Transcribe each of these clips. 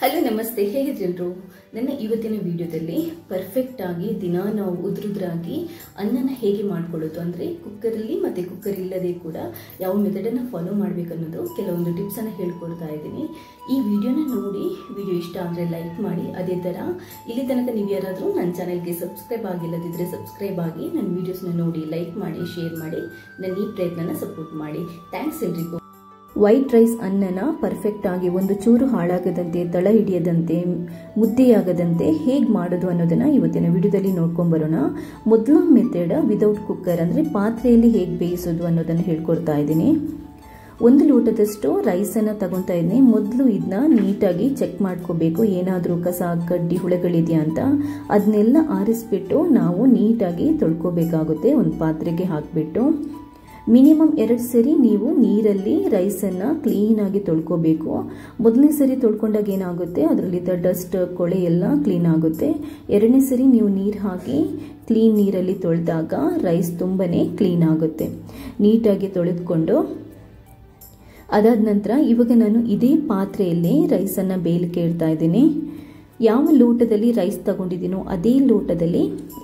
Hello ನಮಸ್ತೆ, ಹೇಗಿದ್ರೆಲ್ಲರೂ? ನನ್ನ ಇವತ್ತಿನ ವಿಡಿಯೋದಲ್ಲಿ ಪರ್ಫೆಕ್ಟ್ ಆಗಿ ದಿನ ನಾವು ಉದ್ರುದ್ರಾಗಿ ಅನ್ನನ ಹೇಗೆ ಮಾಡ್ಕೊಳ್ಳೋದು ಅಂದರೆ ಕುಕ್ಕರಲ್ಲಿ ಮತ್ತು ಕುಕ್ಕರ್ ಇಲ್ಲದೆ ಕೂಡ ಯಾವ ಮೆಥಡನ್ನು ಫಾಲೋ ಮಾಡಬೇಕನ್ನೋದು ಕೆಲವೊಂದು ಟಿಪ್ಸನ್ನು ಹೇಳ್ಕೊಡ್ತಾ ಇದ್ದೀನಿ. ಈ ವಿಡಿಯೋನ ನೋಡಿ ವಿಡಿಯೋ ಇಷ್ಟ ಅಂದರೆ ಲೈಕ್ ಮಾಡಿ. ಅದೇ ಥರ ಇಲ್ಲಿ ತನಕ ನೀವು ಯಾರಾದರೂ ನನ್ನ ಚಾನೆಲ್ಗೆ ಸಬ್ಸ್ಕ್ರೈಬ್ ಆಗಿಲ್ಲದಿದ್ದರೆ ಸಬ್ಸ್ಕ್ರೈಬ್ ಆಗಿ ನನ್ನ ವಿಡಿಯೋಸ್ನ ನೋಡಿ ಲೈಕ್ ಮಾಡಿ, ಶೇರ್ ಮಾಡಿ, ನನ್ನ ಈ ಪ್ರಯತ್ನನ ಸಪೋರ್ಟ್ ಮಾಡಿ. ಥ್ಯಾಂಕ್ಸ್ ಎಲ್ರಿಗೂ. ವೈಟ್ ರೈಸ್ ಅನ್ನನ ಪರ್ಫೆಕ್ಟ್ ಆಗಿ ಒಂದು ಚೂರು ಹಾಳಾಗದಂತೆ, ತಳ ಹಿಡಿಯದಂತೆ, ಮುದ್ದೆಯಾಗದಂತೆ ಹೇಗೆ ಮಾಡೋದು ಅನ್ನೋದನ್ನ ಇವತ್ತಿನ ವಿಡಿಯೋದಲ್ಲಿ ನೋಡ್ಕೊಂಬರೋಣ. ಮೊದಲ ಮೆಥಡ್ ವಿದೌಟ್ ಕುಕ್ಕರ್ ಅಂದರೆ ಪಾತ್ರೆಯಲ್ಲಿ ಹೇಗೆ ಬೇಯಿಸೋದು ಅನ್ನೋದನ್ನು ಹೇಳ್ಕೊಡ್ತಾ ಇದ್ದೀನಿ. 1 ಲೋಟದಷ್ಟು ರೈಸನ್ನು ತಗೊತಾ ಇದ್ದೀನಿ. ಮೊದಲು ಇದನ್ನ ನೀಟಾಗಿ ಚೆಕ್ ಮಾಡ್ಕೋಬೇಕು, ಏನಾದರೂ ಕಸ ಕಡ್ಡಿ ಹುಳಗಳಿದೆಯಾ ಅಂತ. ಅದನ್ನೆಲ್ಲ ಆರಿಸ್ಬಿಟ್ಟು ನಾವು ನೀಟಾಗಿ ತೊಳ್ಕೋಬೇಕಾಗುತ್ತೆ. ಒಂದು ಪಾತ್ರೆಗೆ ಹಾಕಿಬಿಟ್ಟು ಮಿನಿಮಮ್ 2 ಸರಿ ನೀವು ನೀರಲ್ಲಿ ರೈಸನ್ನು ಕ್ಲೀನಾಗಿ ತೊಳ್ಕೋಬೇಕು. ಮೊದಲನೇ ಸರಿ ತೊಳ್ಕೊಂಡಾಗ ಏನಾಗುತ್ತೆ, ಅದರಲ್ಲಿದ್ದ ಡಸ್ಟ್ ಕೊಳೆ ಎಲ್ಲ ಕ್ಲೀನ್ ಆಗುತ್ತೆ. 2ನೇ ಸರಿ ನೀವು ನೀರು ಹಾಕಿ ಕ್ಲೀನ್ ನೀರಲ್ಲಿ ತೊಳೆದಾಗ ರೈಸ್ ತುಂಬನೇ ಕ್ಲೀನ್ ಆಗುತ್ತೆ. ನೀಟಾಗಿ ತೊಳೆದುಕೊಂಡು ಅದಾದ ನಂತರ ಇವಾಗ ನಾನು ಇದೇ ಪಾತ್ರೆಯಲ್ಲಿ ರೈಸನ್ನು ಬೇಯಲಿಕ್ಕೆ ಇಡ್ತಾ ಇದ್ದೀನಿ. ಯಾವ ಲೋಟದಲ್ಲಿ ರೈಸ್ ತಗೊಂಡಿದ್ದೀನೋ ಅದೇ ಲೋಟದಲ್ಲಿ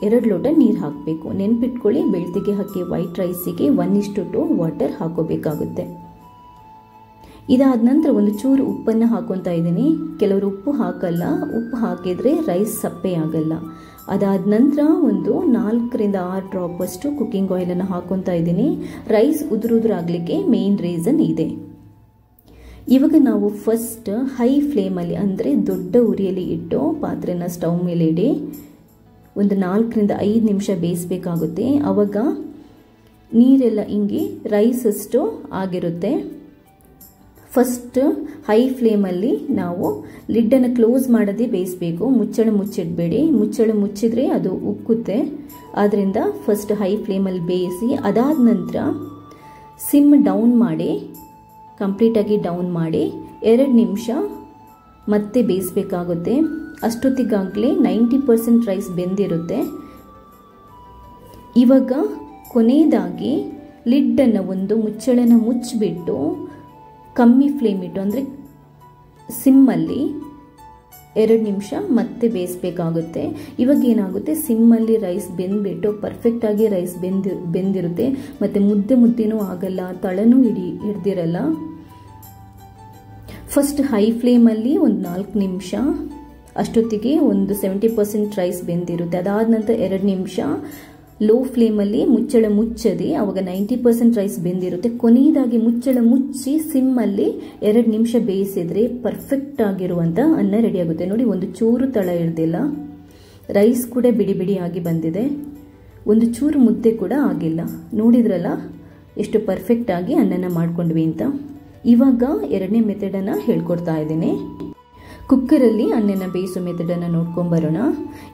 2 ಲೋಟ ನೀರು ಹಾಕಬೇಕು. ನೆನ್ಪಿಟ್ಕೊಳ್ಳಿ, ಬೆಳ್ತಿಗೆ ಹಾಕಿ ವೈಟ್ ರೈಸಿಗೆ 1:2 ವಾಟರ್ ಹಾಕೋಬೇಕಾಗುತ್ತೆ. ಇದಾದ ನಂತರ ಒಂದು ಚೂರು ಉಪ್ಪನ್ನು ಹಾಕೊತಾ ಇದ್ದೀನಿ. ಕೆಲವರು ಉಪ್ಪು ಹಾಕಲ್ಲ, ಉಪ್ಪು ಹಾಕಿದರೆ ರೈಸ್ ಸಪ್ಪೆ ಆಗಲ್ಲ. ಅದಾದ ನಂತರ ಒಂದು 4ರಿಂದ 6 ಡ್ರಾಪ್ ಅಷ್ಟು ಕುಕ್ಕಿಂಗ್ ಆಯಿಲನ್ನು ಹಾಕೊತಾ ಇದ್ದೀನಿ. ರೈಸ್ ಉದುರಾಗಲಿಕ್ಕೆ ಮೇನ್ ರೀಸನ್ ಇದೆ. ಇವಾಗ ನಾವು ಫಸ್ಟ್ ಹೈ ಫ್ಲೇಮಲ್ಲಿ ಅಂದರೆ ದೊಡ್ಡ ಉರಿಯಲ್ಲಿ ಇಟ್ಟು ಪಾತ್ರೆನ ಸ್ಟವ್ ಮೇಲೆ ಇಡಿ ಒಂದು 4ರಿಂದ 5 ನಿಮಿಷ ಬೇಯಿಸಬೇಕಾಗುತ್ತೆ. ಆವಾಗ ನೀರೆಲ್ಲ ಇಂಗಿ ರೈಸ್ ಅಷ್ಟು ಆಗಿರುತ್ತೆ. ಫಸ್ಟ್ ಹೈ ಫ್ಲೇಮಲ್ಲಿ ನಾವು ಲಿಡ್ಡನ್ನು ಕ್ಲೋಸ್ ಮಾಡದೆ ಬೇಯಿಸಬೇಕು. ಮುಚ್ಚಳ ಮುಚ್ಚಿಡಬೇಡಿ, ಮುಚ್ಚಳ ಮುಚ್ಚಿದ್ರೆ ಅದು ಉಕ್ಕುತ್ತೆ. ಆದ್ದರಿಂದ ಫಸ್ಟ್ ಹೈ ಫ್ಲೇಮಲ್ಲಿ ಬೇಯಿಸಿ ಅದಾದ ನಂತರ ಸಿಮ್ ಡೌನ್ ಮಾಡಿ, ಕಂಪ್ಲೀಟಾಗಿ ಡೌನ್ ಮಾಡಿ 2 ನಿಮಿಷ ಮತ್ತೆ ಬೇಯಿಸಬೇಕಾಗುತ್ತೆ. ಅಷ್ಟೊತ್ತಿಗಾಗಲೇ 90% ರೈಸ್ ಬೆಂದಿರುತ್ತೆ. ಇವಾಗ ಕೊನೆಯದಾಗಿ ಲಿಡ್ಡನ್ನು ಒಂದು ಮುಚ್ಚಳನ ಮುಚ್ಚಿಬಿಟ್ಟು ಕಮ್ಮಿ ಫ್ಲೇಮ್ ಇಟ್ಟು ಅಂದರೆ ಸಿಮ್ಮಲ್ಲಿ 2 ನಿಮಿಷ ಮತ್ತೆ ಬೇಯಿಸಬೇಕಾಗುತ್ತೆ. ಇವಾಗ ಏನಾಗುತ್ತೆ, ಸಿಮ್ಮಲ್ಲಿ ರೈಸ್ ಬೆಂದ್ಬಿಟ್ಟು ಪರ್ಫೆಕ್ಟಾಗಿ ರೈಸ್ ಬೆಂದಿರುತ್ತೆ. ಮತ್ತು ಮುದ್ದೆನೂ ಆಗಲ್ಲ, ತಳನೂ ಹಿಡ್ದಿರಲ್ಲ. ಫಸ್ಟ್ ಹೈ ಫ್ಲೇಮಲ್ಲಿ ಒಂದು 4 ನಿಮಿಷ, ಅಷ್ಟೊತ್ತಿಗೆ ಒಂದು 70% ರೈಸ್ ಬೆಂದಿರುತ್ತೆ. ಅದಾದ ನಂತರ 2 ನಿಮಿಷ ಲೋ ಫ್ಲೇಮಲ್ಲಿ ಮುಚ್ಚಳ ಮುಚ್ಚದೆ, ಅವಾಗ 90% ರೈಸ್ ಬೆಂದಿರುತ್ತೆ. ಕೊನೆಯದಾಗಿ ಮುಚ್ಚಳ ಮುಚ್ಚಿ ಸಿಮ್ಮಲ್ಲಿ 2 ನಿಮಿಷ ಬೇಯಿಸಿದ್ರೆ ಪರ್ಫೆಕ್ಟ್ ಆಗಿರುವಂಥ ಅನ್ನ ರೆಡಿಯಾಗುತ್ತೆ. ನೋಡಿ, ಒಂದು ಚೂರು ತಳ ಹಿಡ್ದಿಲ್ಲ, ರೈಸ್ ಕೂಡ ಬಿಡಿ ಬಿಡಿಯಾಗಿ ಬಂದಿದೆ, ಒಂದು ಚೂರು ಮುದ್ದೆ ಕೂಡ ಆಗಿಲ್ಲ. ನೋಡಿದ್ರಲ್ಲ ಎಷ್ಟು ಪರ್ಫೆಕ್ಟ್ ಆಗಿ ಅನ್ನನ ಮಾಡ್ಕೊಂಡ್ವಿ ಅಂತ. ಇವಾಗ 2ನೇ ಮೆಥಡನ್ನು ಹೇಳ್ಕೊಡ್ತಾ ಇದ್ದೀನಿ. ಕುಕ್ಕರಲ್ಲಿ ಅನ್ನನ ಬೇಯಿಸೋ ಮೆಥಡನ್ನು ನೋಡ್ಕೊಂಬರೋಣ.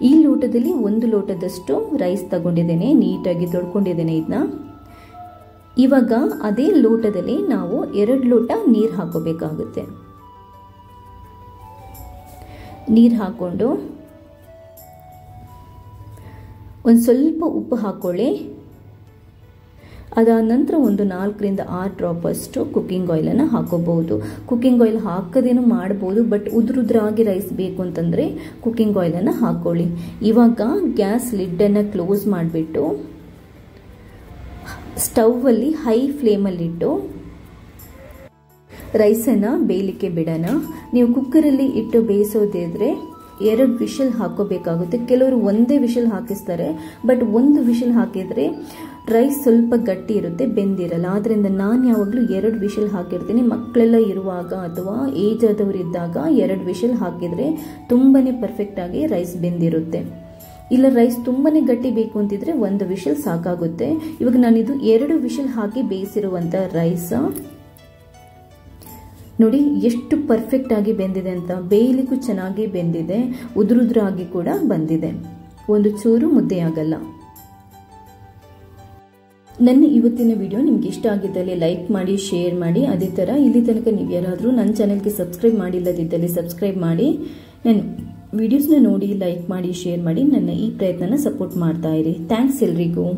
ಈ ಲೋಟದಲ್ಲಿ 1 ಲೋಟದಷ್ಟು ರೈಸ್ ತಗೊಂಡಿದ್ದೇನೆ, ನೀಟಾಗಿ ತೊಳ್ಕೊಂಡಿದ್ದೇನೆ ಇದನ್ನ. ಇವಾಗ ಅದೇ ಲೋಟದಲ್ಲಿ ನಾವು 2 ಲೋಟ ನೀರು ಹಾಕೋಬೇಕಾಗುತ್ತೆ. ನೀರು ಹಾಕೊಂಡು ಒಂದು ಸ್ವಲ್ಪ ಉಪ್ಪು ಹಾಕೊಳ್ಳಿ. ಅದಾದ ನಂತರ ಒಂದು 4ರಿಂದ 6 ಡ್ರಾಪ್ ಅಷ್ಟು ಕುಕ್ಕಿಂಗ್ ಆಯಿಲನ್ನು ಹಾಕೋಬಹುದು. ಕುಕ್ಕಿಂಗ್ ಆಯಿಲ್ ಹಾಕದೇನು ಮಾಡ್ಬೋದು, ಬಟ್ ಉದ್ರುದ್ರಾಗಿ ರೈಸ್ ಬೇಕು ಅಂತಂದರೆ ಕುಕ್ಕಿಂಗ್ ಆಯಿಲನ್ನು ಹಾಕೊಳ್ಳಿ. ಇವಾಗ ಗ್ಯಾಸ್ ಲಿಡ್ಡನ್ನು ಕ್ಲೋಸ್ ಮಾಡಿಬಿಟ್ಟು ಸ್ಟವ್ವಲ್ಲಿ ಹೈ ಫ್ಲೇಮಲ್ಲಿಟ್ಟು ರೈಸನ್ನು ಬೇಯಲಿಕ್ಕೆ ಬಿಡೋಣ. ನೀವು ಕುಕ್ಕರಲ್ಲಿ ಇಟ್ಟು ಬೇಯಿಸೋದಿದ್ರೆ 2 ವಿಷಲ್ ಹಾಕೋಬೇಕಾಗುತ್ತೆ. ಕೆಲವರು ಒಂದೇ ವಿಷಲ್ ಹಾಕಿಸ್ತಾರೆ, ಬಟ್ 1 ವಿಷಲ್ ಹಾಕಿದರೆ ರೈಸ್ ಸ್ವಲ್ಪ ಗಟ್ಟಿ ಇರುತ್ತೆ, ಬೆಂದಿರಲ್ಲ. ಆದ್ದರಿಂದ ನಾನು ಯಾವಾಗಲೂ 2 ವಿಷಲ್ ಹಾಕಿರ್ತೀನಿ. ಮಕ್ಕಳೆಲ್ಲ ಇರುವಾಗ ಅಥವಾ ಏಜ್ ಆದವರು ಇದ್ದಾಗ 2 ವಿಷಲ್ ಹಾಕಿದರೆ ತುಂಬಾ ಪರ್ಫೆಕ್ಟಾಗಿ ರೈಸ್ ಬೆಂದಿರುತ್ತೆ. ಇಲ್ಲ ರೈಸ್ ತುಂಬಾ ಗಟ್ಟಿ ಬೇಕು ಅಂತಿದ್ರೆ 1 ವಿಷಲ್ ಸಾಕಾಗುತ್ತೆ. ಇವಾಗ ನಾನಿದು 2 ವಿಷಲ್ ಹಾಕಿ ಬೇಯಿಸಿರುವಂಥ ರೈಸ್ ನೋಡಿ ಎಷ್ಟು ಪರ್ಫೆಕ್ಟ್ ಆಗಿ ಬೆಂದಿದೆ ಅಂತ. ಬೇಯಲಿಕ್ಕೂ ಚೆನ್ನಾಗಿ ಬೆಂದಿದೆ, ಉದುರುದ್ರಾಗಿ ಕೂಡ ಬಂದಿದೆ, ಒಂದು ಚೂರು ಮುದ್ದೆ ಆಗಲ್ಲ. ನನ್ನ ಇವತ್ತಿನ ವಿಡಿಯೋ ನಿಮ್ಗೆ ಇಷ್ಟ ಆಗಿದ್ದಲ್ಲಿ ಲೈಕ್ ಮಾಡಿ, ಶೇರ್ ಮಾಡಿ. ಅದೇ ಥರ ಇಲ್ಲಿ ತನಕ ನೀವು ಯಾರಾದರೂ ನನ್ನ ಚಾನೆಲ್ಗೆ ಸಬ್ಸ್ಕ್ರೈಬ್ ಮಾಡಿಲ್ಲದಿದ್ದಲ್ಲಿ ಸಬ್ಸ್ಕ್ರೈಬ್ ಮಾಡಿ. ನನ್ನ ವಿಡಿಯೋಸ್ನ ನೋಡಿ ಲೈಕ್ ಮಾಡಿ, ಶೇರ್ ಮಾಡಿ. ನನ್ನ ಈ ಪ್ರಯತ್ನನ ಸಪೋರ್ಟ್ ಮಾಡ್ತಾ ಇರಿ. ಥ್ಯಾಂಕ್ಸ್ ಎಲ್ರಿಗೂ.